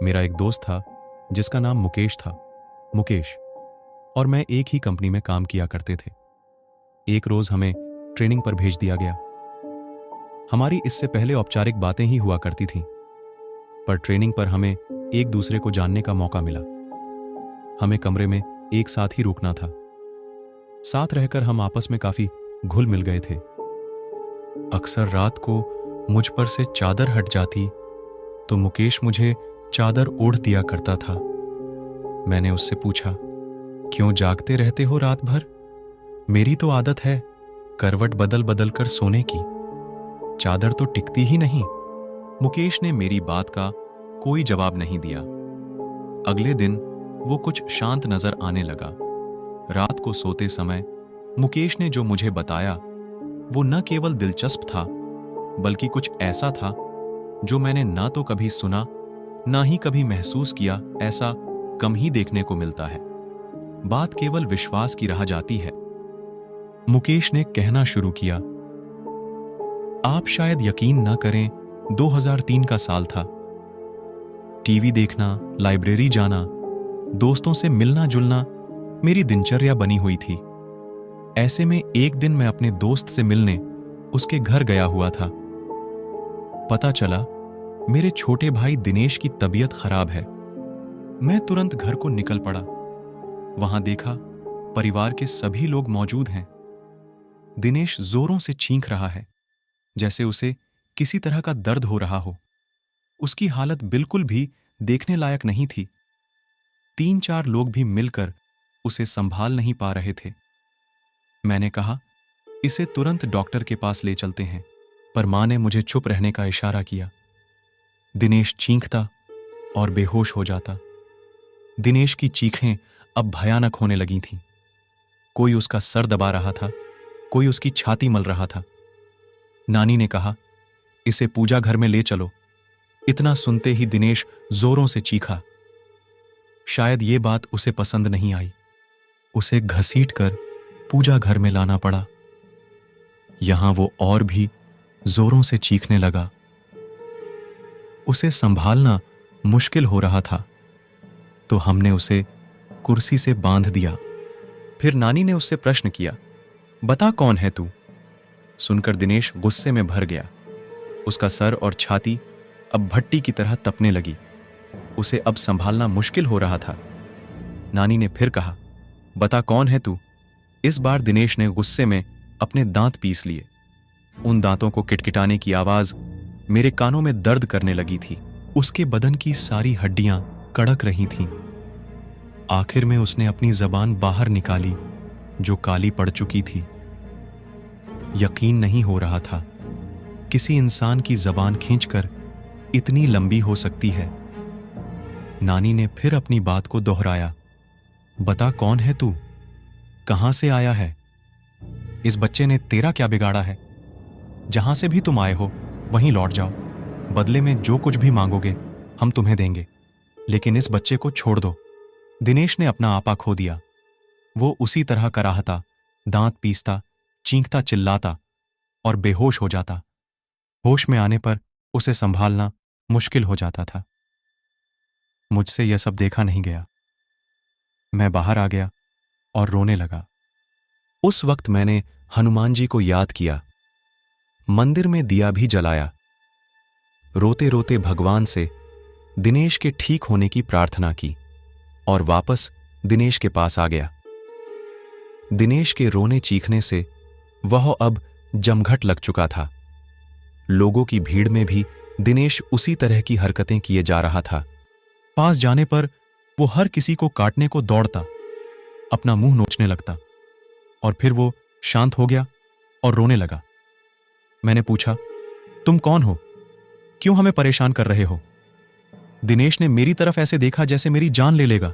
मेरा एक दोस्त था जिसका नाम मुकेश था। मुकेश और मैं एक ही कंपनी में काम किया करते थे। एक रोज हमें ट्रेनिंग पर भेज दिया गया। हमारी इससे पहले औपचारिक बातें ही हुआ करती थीं, पर ट्रेनिंग पर हमें एक दूसरे को जानने का मौका मिला। हमें कमरे में एक साथ ही रुकना था। साथ रहकर हम आपस में काफी घुल मिल गए थे। अक्सर रात को मुझ पर से चादर हट जाती तो मुकेश मुझे चादर ओढ़ दिया करता था। मैंने उससे पूछा, क्यों जागते रहते हो रात भर? मेरी तो आदत है करवट बदल बदल कर सोने की, चादर तो टिकती ही नहीं। मुकेश ने मेरी बात का कोई जवाब नहीं दिया। अगले दिन वो कुछ शांत नजर आने लगा। रात को सोते समय मुकेश ने जो मुझे बताया वो न केवल दिलचस्प था, बल्कि कुछ ऐसा था जो मैंने ना तो कभी सुना ना ही कभी महसूस किया। ऐसा कम ही देखने को मिलता है। बात केवल विश्वास की रह जाती है। मुकेश ने कहना शुरू किया, आप शायद यकीन न करें, 2003 का साल था। टीवी देखना, लाइब्रेरी जाना, दोस्तों से मिलना जुलना मेरी दिनचर्या बनी हुई थी। ऐसे में एक दिन मैं अपने दोस्त से मिलने उसके घर गया हुआ था। पता चला मेरे छोटे भाई दिनेश की तबीयत खराब है। मैं तुरंत घर को निकल पड़ा। वहां देखा परिवार के सभी लोग मौजूद हैं। दिनेश जोरों से चीख रहा है, जैसे उसे किसी तरह का दर्द हो रहा हो। उसकी हालत बिल्कुल भी देखने लायक नहीं थी। 3-4 लोग भी मिलकर उसे संभाल नहीं पा रहे थे। मैंने कहा, इसे तुरंत डॉक्टर के पास ले चलते हैं, पर मां ने मुझे चुप रहने का इशारा किया। दिनेश चीखता और बेहोश हो जाता। दिनेश की चीखें अब भयानक होने लगी थीं। कोई उसका सर दबा रहा था, कोई उसकी छाती मल रहा था। नानी ने कहा, इसे पूजा घर में ले चलो। इतना सुनते ही दिनेश जोरों से चीखा। शायद ये बात उसे पसंद नहीं आई। उसे घसीटकर पूजा घर में लाना पड़ा। यहां वो और भी जोरों से चीखने लगा। उसे संभालना मुश्किल हो रहा था, तो हमने उसे कुर्सी से बांध दिया। फिर नानी ने उससे प्रश्न किया, बता कौन है तू? सुनकर दिनेश गुस्से में भर गया। उसका सर और छाती अब भट्टी की तरह तपने लगी। उसे अब संभालना मुश्किल हो रहा था। नानी ने फिर कहा, बता कौन है तू? इस बार दिनेश ने गुस्से में अपने दांत पीस लिए। उन दांतों को किटकिटाने की आवाज मेरे कानों में दर्द करने लगी थी। उसके बदन की सारी हड्डियां कड़क रही थीं। आखिर में उसने अपनी जबान बाहर निकाली, जो काली पड़ चुकी थी। यकीन नहीं हो रहा था किसी इंसान की जबान खींचकर इतनी लंबी हो सकती है। नानी ने फिर अपनी बात को दोहराया, बता कौन है तू? कहां से आया है? इस बच्चे ने तेरा क्या बिगाड़ा है? जहां से भी तुम आए हो वहीं लौट जाओ। बदले में जो कुछ भी मांगोगे हम तुम्हें देंगे, लेकिन इस बच्चे को छोड़ दो। दिनेश ने अपना आपा खो दिया। वो उसी तरह कराहता, दांत पीसता, चीखता, चिल्लाता और बेहोश हो जाता। होश में आने पर उसे संभालना मुश्किल हो जाता था। मुझसे यह सब देखा नहीं गया। मैं बाहर आ गया और रोने लगा। उस वक्त मैंने हनुमान जी को याद किया, मंदिर में दिया भी जलाया। रोते रोते भगवान से दिनेश के ठीक होने की प्रार्थना की और वापस दिनेश के पास आ गया। दिनेश के रोने चीखने से वह अब जमघट लग चुका था। लोगों की भीड़ में भी दिनेश उसी तरह की हरकतें किए जा रहा था। पास जाने पर वो हर किसी को काटने को दौड़ता, अपना मुंह नोचने लगता और फिर वो शांत हो गया और रोने लगा। मैंने पूछा, तुम कौन हो? क्यों हमें परेशान कर रहे हो? दिनेश ने मेरी तरफ ऐसे देखा जैसे मेरी जान ले लेगा।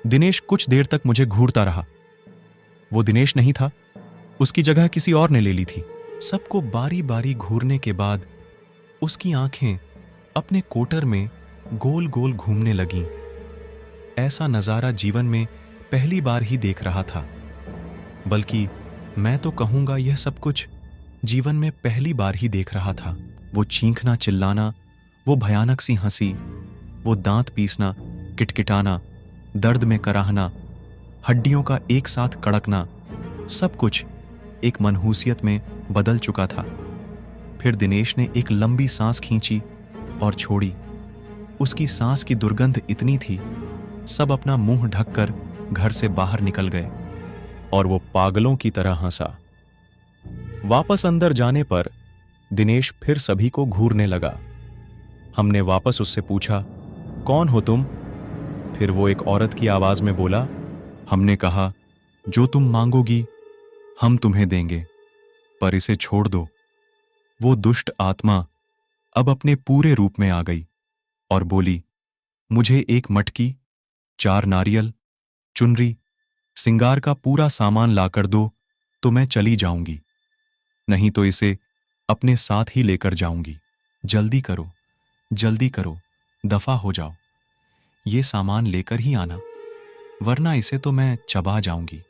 दिनेश कुछ देर तक मुझे घूरता रहा। वो दिनेश नहीं था, उसकी जगह किसी और ने ले ली थी। सबको बारी बारी घूरने के बाद उसकी आंखें अपने कोटर में गोल गोल घूमने लगीं। ऐसा नजारा जीवन में पहली बार ही देख रहा था, बल्कि मैं तो कहूंगा यह सब कुछ जीवन में पहली बार ही देख रहा था। वो चीखना चिल्लाना, वो भयानक सी हंसी, वो दांत पीसना, किटकिटाना, दर्द में कराहना, हड्डियों का एक साथ कड़कना, सब कुछ एक मनहूसियत में बदल चुका था। फिर दिनेश ने एक लंबी सांस खींची और छोड़ी। उसकी सांस की दुर्गंध इतनी थी, सब अपना मुंह ढककर घर से बाहर निकल गए और वो पागलों की तरह हंसा। वापस अंदर जाने पर दिनेश फिर सभी को घूरने लगा। हमने वापस उससे पूछा, कौन हो तुम? फिर वो एक औरत की आवाज में बोला। हमने कहा, जो तुम मांगोगी हम तुम्हें देंगे, पर इसे छोड़ दो। वो दुष्ट आत्मा अब अपने पूरे रूप में आ गई और बोली, मुझे एक मटकी, 4 नारियल, चुनरी, सिंगार का पूरा सामान लाकर दो तो मैं चली जाऊंगी, नहीं तो इसे अपने साथ ही लेकर जाऊंगी। जल्दी करो, दफा हो जाओ। ये सामान लेकर ही आना, वरना इसे तो मैं चबा जाऊंगी।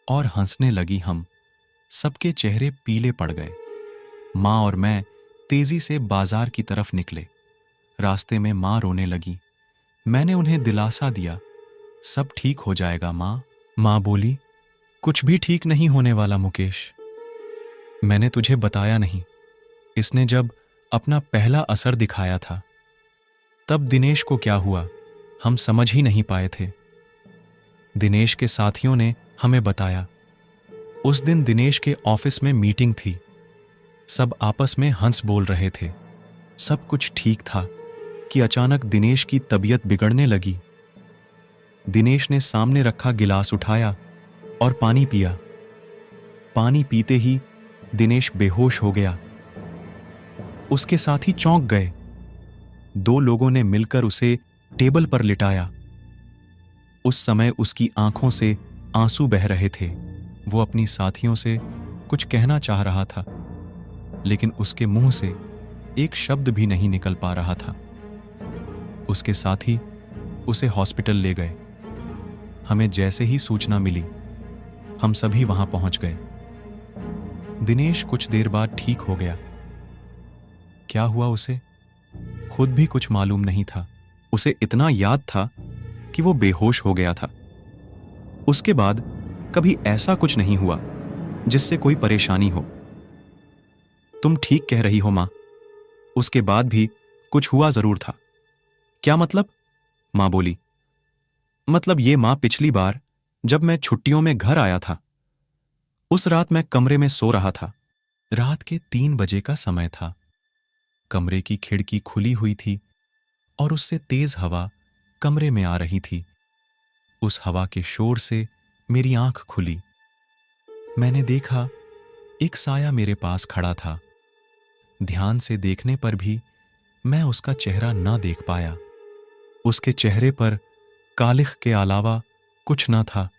और हंसने लगी हम। सबके चेहरे पीले पड़ गए। माँ और मैं तेजी से बाजार की तरफ निकले। रास्ते में माँ रोने लगी। मैंने उन्हें दिलासा दिया, सब ठीक हो जाएगा माँ। माँ बोली, कुछ भी ठीक नहीं होने वाला मुकेश। मैंने तुझे बताया नहीं, इसने जब अपना पहला असर दिखाया था, तब दिनेश को क्या हुआ हम समझ ही नहीं पाए थे। दिनेश के साथियों ने हमें बताया। उस दिन दिनेश के ऑफिस में मीटिंग थी। सब आपस में हंस बोल रहे थे। सब कुछ ठीक था कि अचानक दिनेश की तबीयत बिगड़ने लगी। दिनेश ने सामने रखा गिलास उठाया और पानी पिया। पानी पीते ही दिनेश बेहोश हो गया। उसके साथी चौंक गए। 2 लोगों ने मिलकर उसे टेबल पर लिटाया। उस समय उसकी आंखों से आंसू बह रहे थे। वो अपनी साथियों से कुछ कहना चाह रहा था, लेकिन उसके मुंह से एक शब्द भी नहीं निकल पा रहा था। उसके साथी उसे हॉस्पिटल ले गए। हमें जैसे ही सूचना मिली, हम सभी वहां पहुंच गए। दिनेश कुछ देर बाद ठीक हो गया। क्या हुआ उसे खुद भी कुछ मालूम नहीं था। उसे इतना याद था कि वो बेहोश हो गया था। उसके बाद कभी ऐसा कुछ नहीं हुआ जिससे कोई परेशानी हो। तुम ठीक कह रही हो मां, उसके बाद भी कुछ हुआ जरूर था। क्या मतलब? मां बोली। मतलब ये मां, पिछली बार जब मैं छुट्टियों में घर आया था, उस रात मैं कमरे में सो रहा था। रात के 3 बजे का समय था। कमरे की खिड़की खुली हुई थी और उससे तेज हवा कमरे में आ रही थी। उस हवा के शोर से मेरी आंख खुली। मैंने देखा एक साया मेरे पास खड़ा था। ध्यान से देखने पर भी मैं उसका चेहरा ना देख पाया। उसके चेहरे पर कालिख के अलावा कुछ ना था।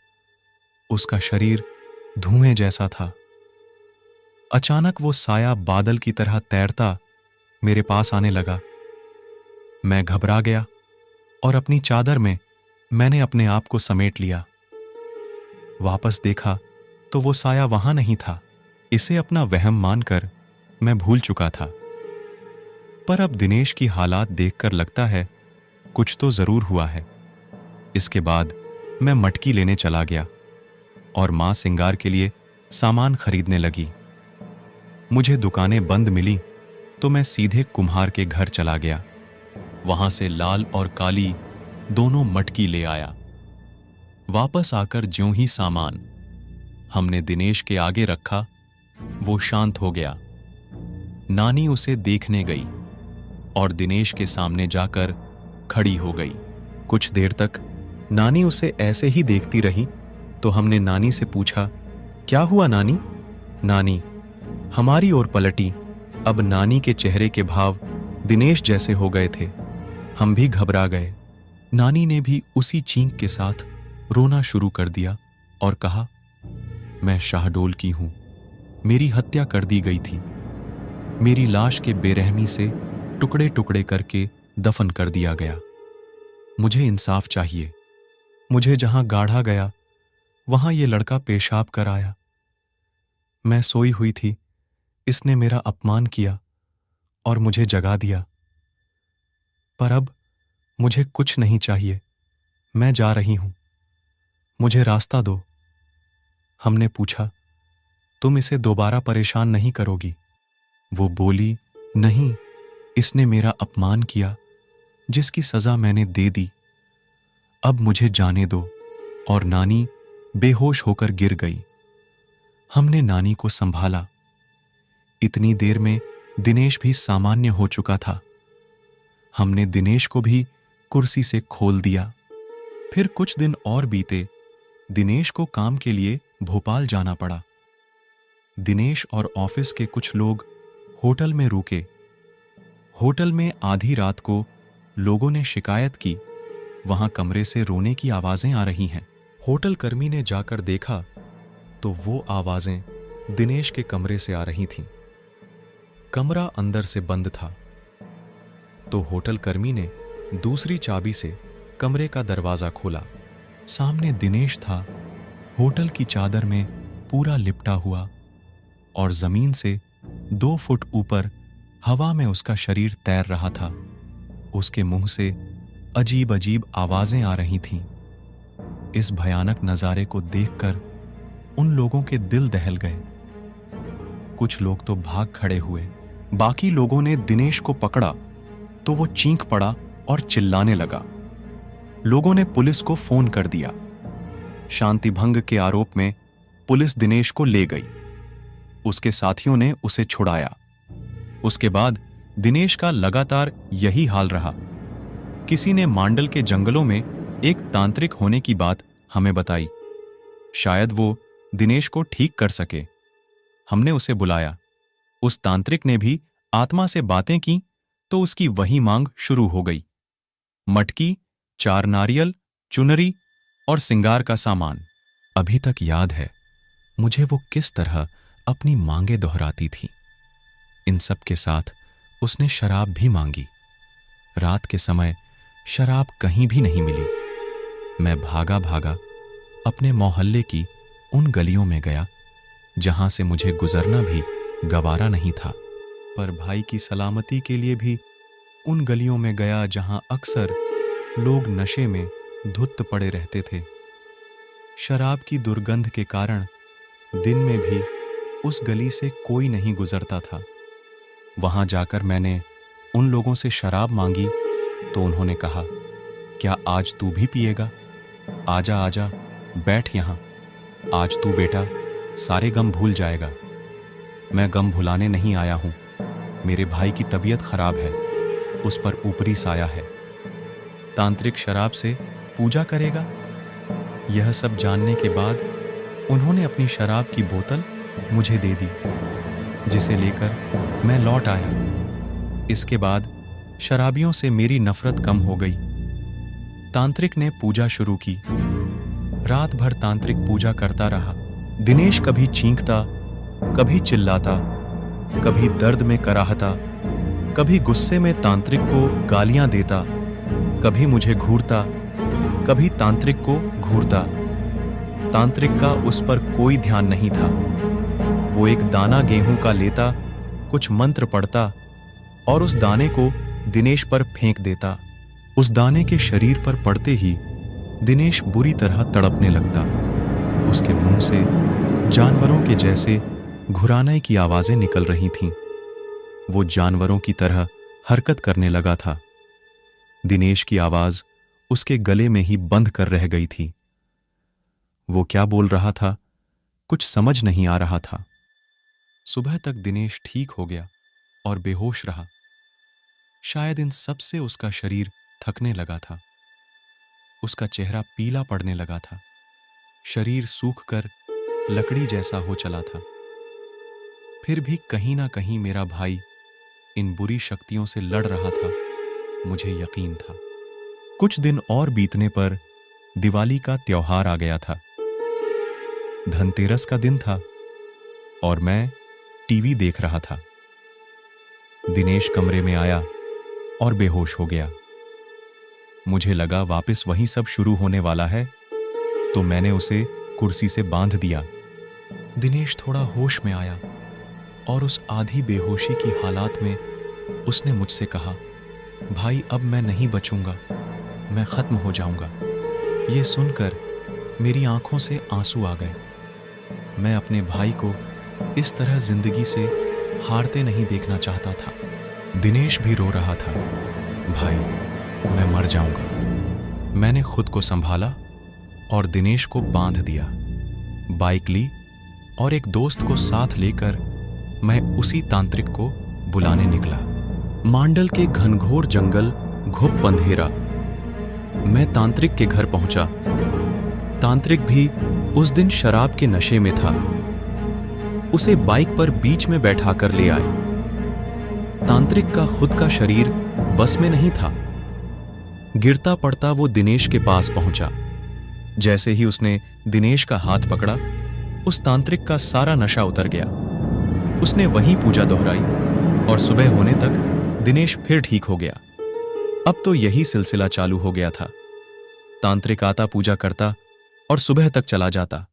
उसका शरीर धुएं जैसा था। अचानक वो साया बादल की तरह तैरता मेरे पास आने लगा। मैं घबरा गया और अपनी चादर में मैंने अपने आप को समेट लिया। वापस देखा तो वो साया वहां नहीं था। इसे अपना वहम मानकर मैं भूल चुका था। पर अब दिनेश की हालात देखकर लगता है कुछ तो जरूर हुआ है। इसके बाद मैं मटकी लेने चला गया और मां सिंगार के लिए सामान खरीदने लगी। मुझे दुकानें बंद मिली तो मैं सीधे कुम्हार के घर चला गया। वहां से लाल और काली दोनों मटकी ले आया। वापस आकर ज्यों ही सामान हमने दिनेश के आगे रखा, वो शांत हो गया। नानी उसे देखने गई और दिनेश के सामने जाकर खड़ी हो गई। कुछ देर तक नानी उसे ऐसे ही देखती रही तो हमने नानी से पूछा, क्या हुआ नानी? नानी हमारी ओर पलटी। अब नानी के चेहरे के भाव दिनेश जैसे हो गए थे। हम भी घबरा गए। नानी ने भी उसी चींक के साथ रोना शुरू कर दिया और कहा, मैं शाहडोल की हूं। मेरी हत्या कर दी गई थी। मेरी लाश के बेरहमी से टुकड़े टुकड़े करके दफन कर दिया गया। मुझे इंसाफ चाहिए। मुझे जहां गाढ़ा गया वहां ये लड़का पेशाब कर आया। मैं सोई हुई थी, इसने मेरा अपमान किया और मुझे जगा दिया। पर अब मुझे कुछ नहीं चाहिए, मैं जा रही हूं, मुझे रास्ता दो। हमने पूछा, तुम इसे दोबारा परेशान नहीं करोगी? वो बोली, नहीं, इसने मेरा अपमान किया, जिसकी सजा मैंने दे दी। अब मुझे जाने दो। और नानी बेहोश होकर गिर गई। हमने नानी को संभाला। इतनी देर में दिनेश भी सामान्य हो चुका था। हमने दिनेश को भी कुर्सी से खोल दिया। फिर कुछ दिन और बीते। दिनेश को काम के लिए भोपाल जाना पड़ा। दिनेश और ऑफिस के कुछ लोग होटल में रुके। होटल में आधी रात को लोगों ने शिकायत की, वहां कमरे से रोने की आवाजें आ रही हैं। होटल कर्मी ने जाकर देखा तो वो आवाजें दिनेश के कमरे से आ रही थीं। कमरा अंदर से बंद था। तो होटल कर्मी ने दूसरी चाबी से कमरे का दरवाजा खोला। सामने दिनेश था, होटल की चादर में पूरा लिपटा हुआ, और जमीन से 2 फुट ऊपर हवा में उसका शरीर तैर रहा था। उसके मुंह से अजीब अजीब आवाजें आ रही थीं। इस भयानक नजारे को देखकर उन लोगों के दिल दहल गए। कुछ लोग तो भाग खड़े हुए। बाकी लोगों ने दिनेश को पकड़ा तो वो चीख पड़ा और चिल्लाने लगा। लोगों ने पुलिस को फोन कर दिया। शांति भंग के आरोप में पुलिस दिनेश को ले गई। उसके साथियों ने उसे छुड़ाया। उसके बाद दिनेश का लगातार यही हाल रहा। किसी ने मांडल के जंगलों में एक तांत्रिक होने की बात हमें बताई। शायद वो दिनेश को ठीक कर सके। हमने उसे बुलाया। उस तांत्रिक ने भी आत्मा से बातें की तो उसकी वही मांग शुरू हो गई। मटकी, 4 नारियल, चुनरी और सिंगार का सामान। अभी तक याद है मुझे वो किस तरह अपनी मांगे दोहराती थी। इन सब के साथ उसने शराब भी मांगी। रात के समय शराब कहीं भी नहीं मिली। मैं भागा भागा अपने मोहल्ले की उन गलियों में गया जहां से मुझे गुजरना भी गवारा नहीं था। पर भाई की सलामती के लिए भी उन गलियों में गया जहां अक्सर लोग नशे में धुत पड़े रहते थे। शराब की दुर्गंध के कारण दिन में भी उस गली से कोई नहीं गुजरता था। वहां जाकर मैंने उन लोगों से शराब मांगी तो उन्होंने कहा, क्या आज तू भी पिएगा? आजा आजा, बैठ यहां। आज तू बेटा सारे गम भूल जाएगा। मैं गम भुलाने नहीं आया हूं। मेरे भाई की तबीयत खराब है, उस पर ऊपरी साया है। तांत्रिक शराब से पूजा करेगा। यह सब जानने के बाद उन्होंने अपनी शराब की बोतल मुझे दे दी, जिसे लेकर मैं लौट आया। इसके बाद शराबियों से मेरी नफरत कम हो गई। तांत्रिक ने पूजा शुरू की। रात भर तांत्रिक पूजा करता रहा। दिनेश कभी चींकता, कभी चिल्लाता, कभी दर्द में कराहता, कभी गुस्से में तांत्रिक को गालियां देता, कभी मुझे घूरता, कभी तांत्रिक को घूरता। तांत्रिक का उस पर कोई ध्यान नहीं था। वो एक दाना गेहूं का लेता, कुछ मंत्र पढ़ता और उस दाने को दिनेश पर फेंक देता। उस दाने के शरीर पर पड़ते ही दिनेश बुरी तरह तड़पने लगता। उसके मुंह से जानवरों के जैसे घुराने की आवाजें निकल रही थीं। वो जानवरों की तरह हरकत करने लगा था। दिनेश की आवाज उसके गले में ही बंद कर रह गई थी। वो क्या बोल रहा था, कुछ समझ नहीं आ रहा था। सुबह तक दिनेश ठीक हो गया और बेहोश रहा। शायद इन सब से उसका शरीर थकने लगा था। उसका चेहरा पीला पड़ने लगा था। शरीर सूखकर लकड़ी जैसा हो चला था। फिर भी कहीं ना कहीं मेरा भाई इन बुरी शक्तियों से लड़ रहा था, मुझे यकीन था। कुछ दिन और बीतने पर दिवाली का त्योहार आ गया था। धनतेरस का दिन था और मैं टीवी देख रहा था। दिनेश कमरे में आया और बेहोश हो गया। मुझे लगा वापस वही सब शुरू होने वाला है, तो मैंने उसे कुर्सी से बांध दिया। दिनेश थोड़ा होश में आया और उस आधी बेहोशी की हालात में उसने मुझसे कहा, भाई अब मैं नहीं बचूंगा, मैं खत्म हो जाऊंगा। ये सुनकर मेरी आंखों से आंसू आ गए। मैं अपने भाई को इस तरह जिंदगी से हारते नहीं देखना चाहता था। दिनेश भी रो रहा था। भाई, मैं मर जाऊंगा। मैंने खुद को संभाला और दिनेश को बांध दिया। बाइक ली और एक दोस्त को साथ लेकर मैं उसी तांत्रिक को बुलाने निकला। मांडल के घनघोर जंगल, घुप अंधेरा। मैं तांत्रिक के घर पहुंचा। तांत्रिक भी उस दिन शराब के नशे में था। उसे बाइक पर बीच में बैठाकर ले आए। तांत्रिक का खुद का शरीर बस में नहीं था। गिरता पड़ता वो दिनेश के पास पहुंचा। जैसे ही उसने दिनेश का हाथ पकड़ा, उस तांत्रिक का सारा नशा उतर गया। उसने वहीं पूजा दोहराई और सुबह होने तक दिनेश फिर ठीक हो गया। अब तो यही सिलसिला चालू हो गया था। तांत्रिक आता, पूजा करता और सुबह तक चला जाता।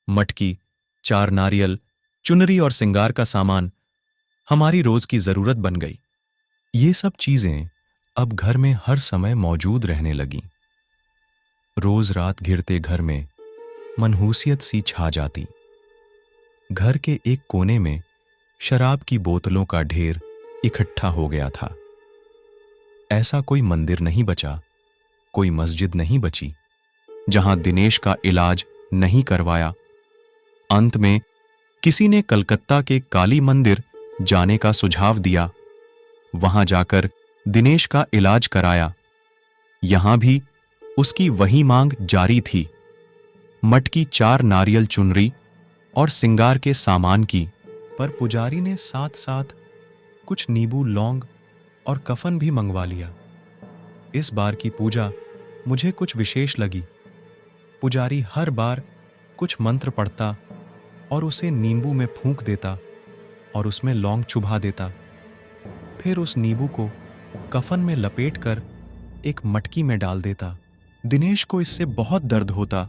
मटकी, 4 नारियल, चुनरी और सिंगार का सामान हमारी रोज की जरूरत बन गई। ये सब चीजें अब घर में हर समय मौजूद रहने लगीं। रोज रात घिरते घर में मनहूसियत सी छा जाती। घर के एक कोने में शराब की बोतलों का ढेर इकट्ठा हो गया था। ऐसा कोई मंदिर नहीं बचा, कोई मस्जिद नहीं बची जहां दिनेश का इलाज नहीं करवाया। अंत में किसी ने कलकत्ता के काली मंदिर जाने का सुझाव दिया। वहां जाकर दिनेश का इलाज कराया। यहां भी उसकी वही मांग जारी थी। मटकी, 4 नारियल, चुनरी और सिंगार के सामान की। पर पुजारी ने साथ साथ कुछ नींबू, लौंग और कफन भी मंगवा लिया। इस बार की पूजा मुझे कुछ विशेष लगी। पुजारी हर बार कुछ मंत्र पढ़ता और उसे नींबू में फूंक देता और उसमें लौंग चुभा देता। फिर उस नींबू को कफन में लपेटकर एक मटकी में डाल देता। दिनेश को इससे बहुत दर्द होता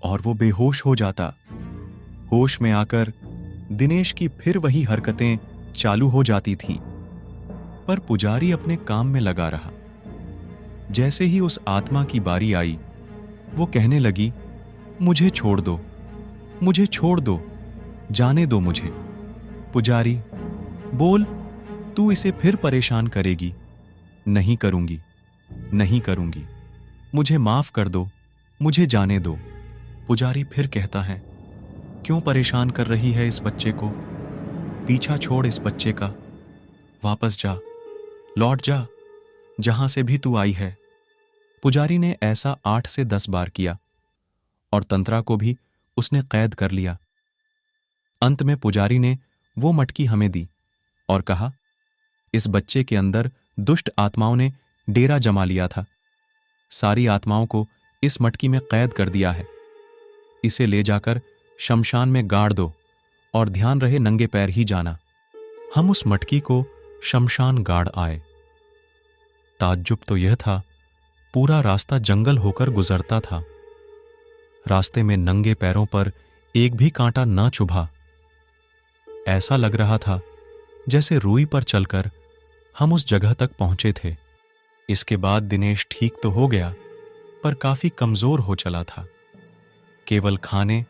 और वो बेहोश हो जाता। होश में आकर दिनेश की फिर वही हरकतें चालू हो जाती थीं। पर पुजारी अपने काम में लगा रहा। जैसे ही उस आत्मा की बारी आई, वो कहने लगी, मुझे छोड़ दो, मुझे छोड़ दो, जाने दो मुझे। पुजारी, बोल, तू इसे फिर परेशान करेगी। नहीं करूंगी, नहीं करूंगी, मुझे माफ कर दो, मुझे जाने दो। पुजारी फिर कहता है, क्यों परेशान कर रही है इस बच्चे को? पीछा छोड़ इस बच्चे का, वापस जा, लौट जा जहां से भी तू आई है। पुजारी ने ऐसा 8 से 10 बार किया और तंत्रा को भी उसने कैद कर लिया। अंत में पुजारी ने वो मटकी हमें दी और कहा, इस बच्चे के अंदर दुष्ट आत्माओं ने डेरा जमा लिया था। सारी आत्माओं को इस मटकी में कैद कर दिया है। इसे ले जाकर शमशान में गाड़ दो और ध्यान रहे नंगे पैर ही जाना। हम उस मटकी को शमशान गाड़ आए। ताज्जुब तो यह था, पूरा रास्ता जंगल होकर गुजरता था। रास्ते में नंगे पैरों पर एक भी कांटा न चुभा। ऐसा लग रहा था जैसे रूई पर चलकर हम उस जगह तक पहुंचे थे। इसके बाद दिनेश ठीक तो हो गया, पर काफी कमजोर हो चला था। केवल खाने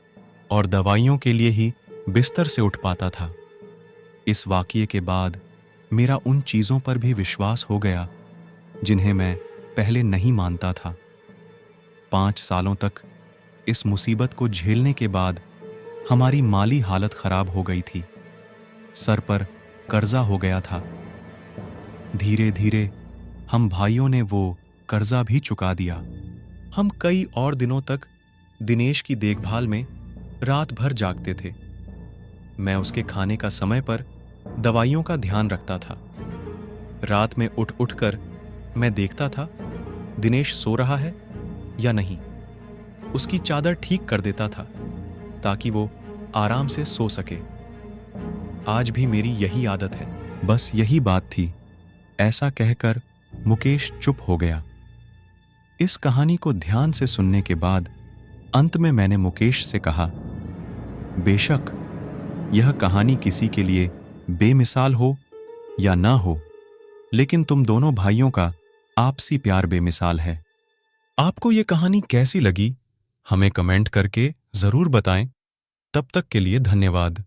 और दवाइयों के लिए ही बिस्तर से उठ पाता था। इस वाकये के बाद मेरा उन चीजों पर भी विश्वास हो गया जिन्हें मैं पहले नहीं मानता था। 5 सालों तक इस मुसीबत को झेलने के बाद हमारी माली हालत खराब हो गई थी। सर पर कर्जा हो गया था। धीरे धीरे हम भाइयों ने वो कर्जा भी चुका दिया। हम कई और दिनों तक दिनेश की देखभाल में रात भर जागते थे। मैं उसके खाने का समय पर दवाइयों का ध्यान रखता था। रात में उठ उठकर मैं देखता था दिनेश सो रहा है या नहीं। उसकी चादर ठीक कर देता था ताकि वो आराम से सो सके। आज भी मेरी यही आदत है। बस यही बात थी। ऐसा कहकर मुकेश चुप हो गया। इस कहानी को ध्यान से सुनने के बाद अंत में मैंने मुकेश से कहा, बेशक यह कहानी किसी के लिए बेमिसाल हो या ना हो, लेकिन तुम दोनों भाइयों का आपसी प्यार बेमिसाल है। आपको ये कहानी कैसी लगी, हमें कमेंट करके जरूर बताएं। तब तक के लिए धन्यवाद।